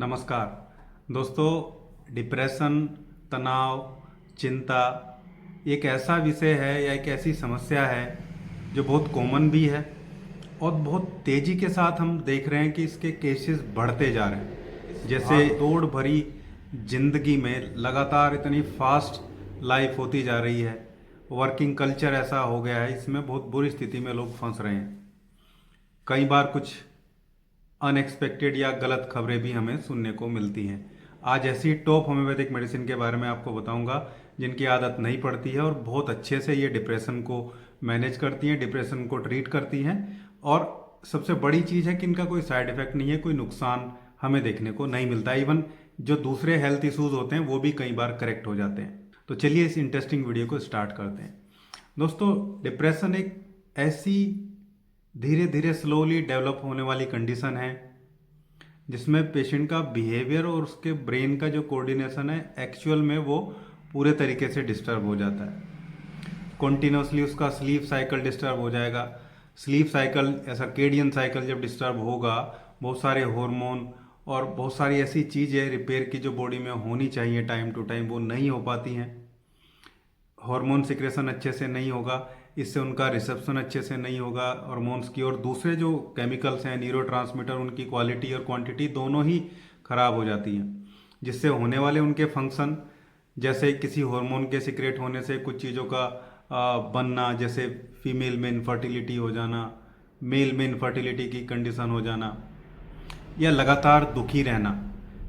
नमस्कार दोस्तों। डिप्रेशन, तनाव, चिंता एक ऐसा विषय है या एक ऐसी समस्या है जो बहुत कॉमन भी है और बहुत तेज़ी के साथ हम देख रहे हैं कि इसके केसेस बढ़ते जा रहे हैं। जैसे दौड़ भरी जिंदगी में लगातार इतनी फास्ट लाइफ होती जा रही है, वर्किंग कल्चर ऐसा हो गया है, इसमें बहुत बुरी स्थिति में लोग फंस रहे हैं। कई बार कुछ अनएक्सपेक्टेड या गलत खबरें भी हमें सुनने को मिलती हैं। आज ऐसी टॉप होम्योपैथिक मेडिसिन के बारे में आपको बताऊंगा जिनकी आदत नहीं पड़ती है और बहुत अच्छे से ये डिप्रेशन को मैनेज करती हैं, डिप्रेशन को ट्रीट करती हैं। और सबसे बड़ी चीज़ है कि इनका कोई साइड इफेक्ट नहीं है, कोई नुकसान हमें देखने को नहीं मिलता। इवन जो दूसरे हेल्थ इश्यूज होते हैं वो भी कई बार करेक्ट हो जाते हैं। तो चलिए इस इंटरेस्टिंग वीडियो को स्टार्ट करते हैं। दोस्तों, डिप्रेशन एक ऐसी धीरे धीरे स्लोली डेवलप होने वाली कंडीशन है जिसमें पेशेंट का बिहेवियर और उसके ब्रेन का जो कोऑर्डिनेशन है एक्चुअल में वो पूरे तरीके से डिस्टर्ब हो जाता है। कॉन्टिन्यूसली उसका स्लीप साइकिल डिस्टर्ब हो जाएगा। स्लीप साइकिल या सर्केडियन साइकिल जब डिस्टर्ब होगा, बहुत सारे हार्मोन और बहुत सारी ऐसी चीज़ें रिपेयर की जो बॉडी में होनी चाहिए टाइम टू टाइम वो नहीं हो पाती हैं। हार्मोन सिक्रेशन अच्छे से नहीं होगा, इससे उनका रिसेप्शन अच्छे से नहीं होगा हार्मोन्स की, और दूसरे जो केमिकल्स हैं न्यूरोट्रांसमीटर उनकी क्वालिटी और क्वांटिटी दोनों ही खराब हो जाती हैं, जिससे होने वाले उनके फंक्शन, जैसे किसी हार्मोन के सिक्रेट होने से कुछ चीज़ों का बनना, जैसे फीमेल में इनफर्टिलिटी हो जाना, मेल में इनफर्टिलिटी की कंडीशन हो जाना, या लगातार दुखी रहना,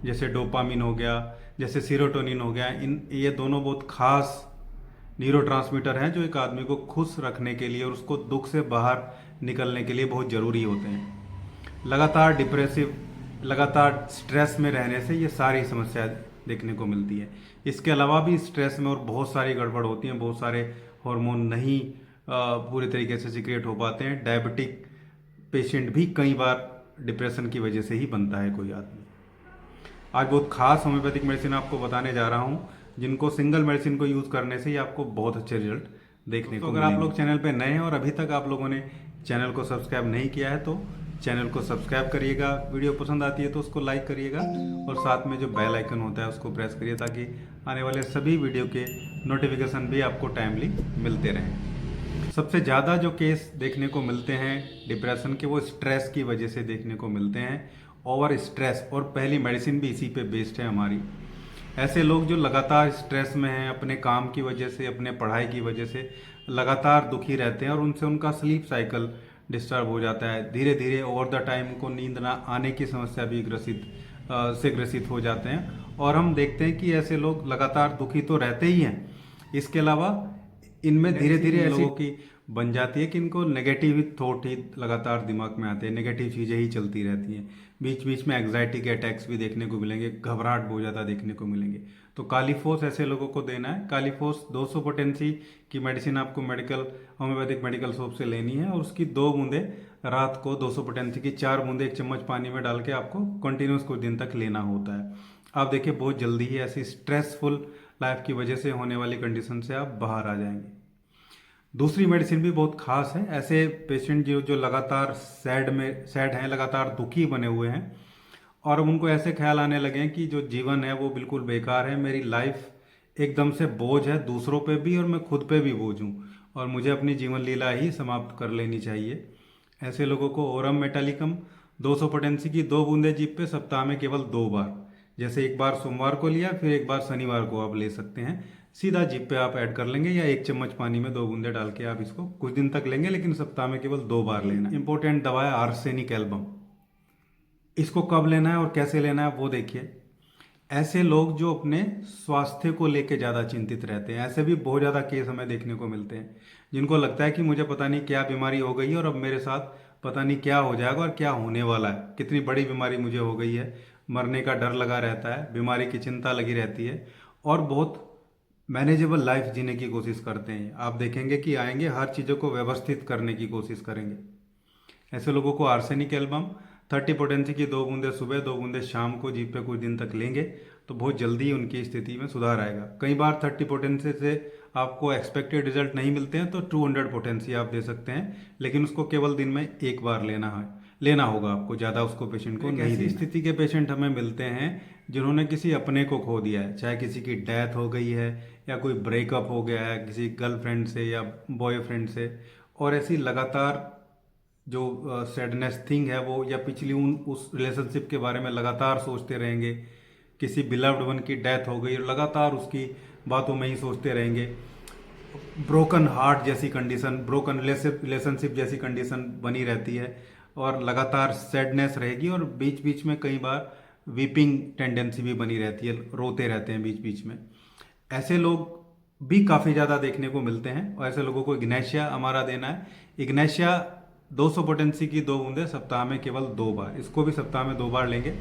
जैसे डोपामिन हो गया, जैसे सीरोटोनिन हो गया। ये दोनों बहुत खास न्यूरोट्रांसमीटर हैं जो एक आदमी को खुश रखने के लिए और उसको दुख से बाहर निकलने के लिए बहुत ज़रूरी होते हैं। लगातार डिप्रेसिव, लगातार स्ट्रेस में रहने से ये सारी समस्या देखने को मिलती है। इसके अलावा भी स्ट्रेस में और बहुत सारी गड़बड़ होती हैं, बहुत सारे हार्मोन नहीं पूरे तरीके से सिक्रिएट हो पाते हैं। डायबिटिक पेशेंट भी कई बार डिप्रेशन की वजह से ही बनता है कोई आदमी। आज बहुत खास होम्योपैथिक मेडिसिन आपको बताने जा रहा हूँ जिनको सिंगल मेडिसिन को यूज़ करने से ही आपको बहुत अच्छे रिजल्ट देखने को मिलेंगे। अगर आप लोग चैनल पे नए हैं और अभी तक आप लोगों ने चैनल को सब्सक्राइब नहीं किया है तो चैनल को सब्सक्राइब करिएगा। वीडियो पसंद आती है तो उसको लाइक करिएगा और साथ में जो बेल आइकन होता है उसको प्रेस करिए ताकि आने वाले सभी वीडियो के नोटिफिकेशन भी आपको टाइमली मिलते रहें। सबसे ज़्यादा जो केस देखने को मिलते हैं डिप्रेशन के वो स्ट्रेस की वजह से देखने को मिलते हैं। ओवर स्ट्रेस, और पहली मेडिसिन भी इसी पे बेस्ड है हमारी। ऐसे लोग जो लगातार स्ट्रेस में हैं, अपने काम की वजह से, अपने पढ़ाई की वजह से लगातार दुखी रहते हैं और उनसे उनका स्लीप साइकिल डिस्टर्ब हो जाता है। धीरे धीरे ओवर द टाइम उनको नींद ना आने की समस्या भी ग्रसित हो जाते हैं। और हम देखते हैं कि ऐसे लोग लगातार दुखी तो रहते ही हैं, इसके अलावा इनमें धीरे धीरे ऐसी की बन जाती है कि इनको नेगेटिव थॉट ही लगातार दिमाग में आते हैं, नेगेटिव चीज़ें ही चलती रहती हैं। बीच बीच में एग्जाइटी के अटैक्स भी देखने को मिलेंगे, घबराहट बहुत ज़्यादा देखने को मिलेंगे। तो कालीफोस ऐसे लोगों को देना है। कालीफोस 200 पोटेंसी की मेडिसिन आपको होम्योपैथिक मेडिकल शॉप से लेनी है और उसकी 2 बूंदे रात को 200 पोटेंसी की 4 बूंदे 1 चम्मच पानी में डाल के आपको कंटिन्यूस कुछ दिन तक लेना होता है। आप देखिए बहुत जल्दी ही ऐसी स्ट्रेसफुल लाइफ की वजह से होने वाली कंडीशन से आप बाहर आ जाएंगे। दूसरी मेडिसिन भी बहुत खास है। ऐसे पेशेंट जो लगातार सैड हैं, लगातार दुखी बने हुए हैं और उनको ऐसे ख्याल आने लगे हैं कि जो जीवन है वो बिल्कुल बेकार है, मेरी लाइफ एकदम से बोझ है दूसरों पे भी और मैं खुद पे भी बोझ हूँ और मुझे अपनी जीवन लीला ही समाप्त कर लेनी चाहिए। ऐसे लोगों को ओरम मेटालिकम 200 पोटेंसी की 2 बूंदे जीभ पे सप्ताह में केवल 2 बार, जैसे एक बार सोमवार को लिया फिर एक बार शनिवार को आप ले सकते हैं, सीधा जीभ पे आप ऐड कर लेंगे या 1 चम्मच पानी में 2 बूंदे डाल के आप इसको कुछ दिन तक लेंगे, लेकिन सप्ताह में केवल 2 बार लेना। इंपॉर्टेंट दवा है आर्सेनिक एल्बम। इसको कब लेना है और कैसे लेना है वो देखिए। ऐसे लोग जो अपने स्वास्थ्य को लेकर ज़्यादा चिंतित रहते हैं, ऐसे भी बहुत ज़्यादा केस हमें देखने को मिलते हैं जिनको लगता है कि मुझे पता नहीं क्या बीमारी हो गई है और अब मेरे साथ पता नहीं क्या हो जाएगा और क्या होने वाला है, कितनी बड़ी बीमारी मुझे हो गई है, मरने का डर लगा रहता है, बीमारी की चिंता लगी रहती है और बहुत मैनेजेबल लाइफ जीने की कोशिश करते हैं। आप देखेंगे कि आएंगे हर चीज़ों को व्यवस्थित करने की कोशिश करेंगे। ऐसे लोगों को आर्सेनिक एल्बम 30 पोटेंसी की 2 बूंदे सुबह 2 बूंदे शाम को जीभ पे कुछ दिन तक लेंगे तो बहुत जल्दी उनकी स्थिति में सुधार आएगा। कई बार 30 पोटेंसी से आपको एक्सपेक्टेड रिजल्ट नहीं मिलते हैं तो 200 पोटेंसी आप दे सकते हैं, लेकिन उसको केवल दिन में 1 बार लेना है। लेना होगा आपको, ज़्यादा उसको पेशेंट को नहीं देना। स्थिति के पेशेंट हमें मिलते हैं जिन्होंने किसी अपने को खो दिया है, चाहे किसी की डेथ हो गई है या कोई ब्रेकअप हो गया है किसी गर्लफ्रेंड से या बॉयफ्रेंड से, और ऐसी लगातार जो सैडनेस थिंग है वो, या पिछली उस रिलेशनशिप के बारे में लगातार सोचते रहेंगे। किसी बिलव्ड वन की डेथ हो गई और लगातार उसकी बातों में ही सोचते रहेंगे। ब्रोकन हार्ट जैसी कंडीशन, ब्रोकन रिलेशनशिप जैसी कंडीशन बनी रहती है और लगातार सैडनेस रहेगी, और बीच बीच में कई बार वीपिंग टेंडेंसी भी बनी रहती है, रोते रहते हैं बीच बीच में। ऐसे लोग भी काफ़ी ज़्यादा देखने को मिलते हैं और ऐसे लोगों को इग्नेशिया हमारा देना है। इग्नेशिया 200 पोटेंसी की 2 बूंदें सप्ताह में केवल 2 बार, इसको भी सप्ताह में 2 बार लेंगे।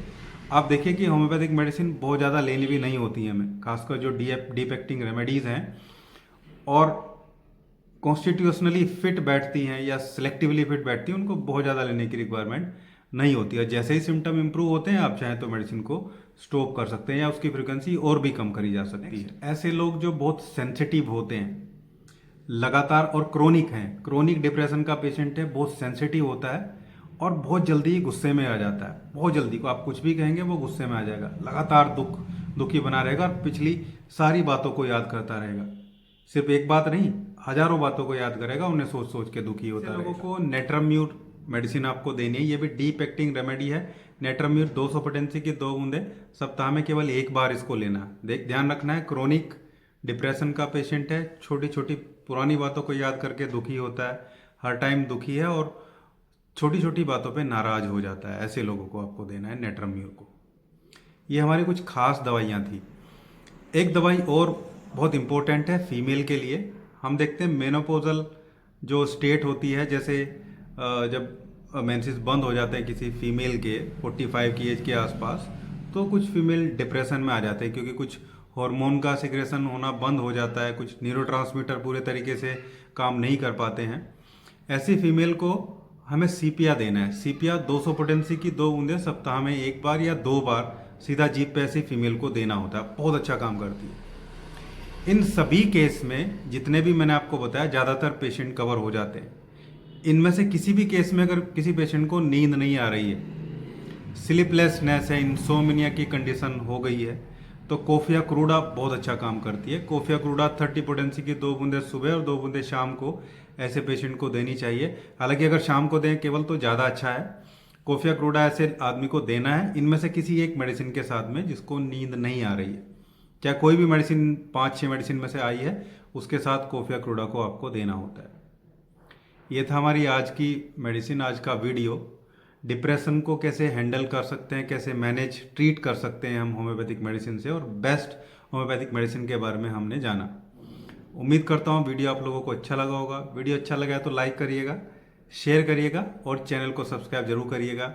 आप देखिए कि होम्योपैथिक मेडिसिन बहुत ज़्यादा लेनी भी नहीं होती है हमें, खासकर जो डीप एक्टिंग रेमेडीज़ हैं और कॉन्स्टिट्यूशनली फिट बैठती हैं या सिलेक्टिवली फिट बैठती हैं, उनको बहुत ज़्यादा लेने की रिक्वायरमेंट नहीं होती है। जैसे ही सिम्टम इंप्रूव होते हैं आप चाहें तो मेडिसिन को स्टॉप कर सकते हैं या उसकी फ्रिक्वेंसी और भी कम करी जा सकती है। ऐसे लोग जो बहुत सेंसिटिव होते हैं लगातार और क्रोनिक हैं, क्रोनिक डिप्रेशन का पेशेंट है, बहुत सेंसिटिव होता है और बहुत जल्दी गुस्से में आ जाता है, बहुत जल्दी को आप कुछ भी कहेंगे वो गुस्से में आ जाएगा, लगातार दुखी बना रहेगा और पिछली सारी बातों को याद करता रहेगा, सिर्फ एक बात नहीं हजारों बातों को याद करेगा, उन्हें सोच सोच के दुखी होता है। लोगों को नेट्रम्यूर मेडिसिन आपको देनी है, ये भी डीप एक्टिंग रेमेडी है। नेट्रम्यूर 200 पोटेंसी की 2 बूंदें सप्ताह में केवल 1 बार इसको लेना। ध्यान रखना है, क्रोनिक डिप्रेशन का पेशेंट है, छोटी छोटी पुरानी बातों को याद करके दुखी होता है, हर टाइम दुखी है और छोटी छोटी बातों पे नाराज हो जाता है, ऐसे लोगों को आपको देना है नेट्रम्यूर को। ये हमारी कुछ खास दवाइयाँ थी। एक दवाई और बहुत इम्पोर्टेंट है फीमेल के लिए। हम देखते हैं मेनोपोजल जो स्टेट होती है, जैसे जब मेंसेस बंद हो जाते हैं किसी फीमेल के 45 की एज के आसपास, तो कुछ फीमेल डिप्रेशन में आ जाते हैं क्योंकि कुछ हार्मोन का सिक्रेशन होना बंद हो जाता है, कुछ न्यूरोट्रांसमीटर पूरे तरीके से काम नहीं कर पाते हैं। ऐसी फीमेल को हमें सीपिया देना है। सीपिया 200 पोटेंसी की 2 बूंदें सप्ताह में 1 बार या 2 बार सीधा जीभ पे ऐसी फीमेल को देना होता है, बहुत अच्छा काम करती है। इन सभी केस में जितने भी मैंने आपको बताया ज़्यादातर पेशेंट कवर हो जाते हैं। इनमें से किसी भी केस में अगर किसी पेशेंट को नींद नहीं आ रही है, स्लीपलेसनेस है, इंसोम्निया की कंडीशन हो गई है, तो कोफिया क्रूडा बहुत अच्छा काम करती है। कोफिया क्रूडा 30 पोटेंसी की 2 बूंदें सुबह और 2 बूंदें शाम को ऐसे पेशेंट को देनी चाहिए। हालांकि अगर शाम को दें केवल तो ज़्यादा अच्छा है। कोफिया क्रूडा ऐसे आदमी को देना है इनमें से किसी एक मेडिसिन के साथ में जिसको नींद नहीं आ रही है, क्या कोई भी मेडिसिन 5-6 मेडिसिन में से आई है उसके साथ कोफिया क्रूडा को आपको देना होता है। ये था हमारी आज की मेडिसिन, आज का वीडियो। डिप्रेशन को कैसे हैंडल कर सकते हैं, कैसे मैनेज ट्रीट कर सकते हैं हम होम्योपैथिक मेडिसिन से, और बेस्ट होम्योपैथिक मेडिसिन के बारे में हमने जाना। उम्मीद करता हूँ वीडियो आप लोगों को अच्छा लगा होगा। वीडियो अच्छा लगा है तो लाइक करिएगा, शेयर करिएगा और चैनल को सब्सक्राइब जरूर करिएगा।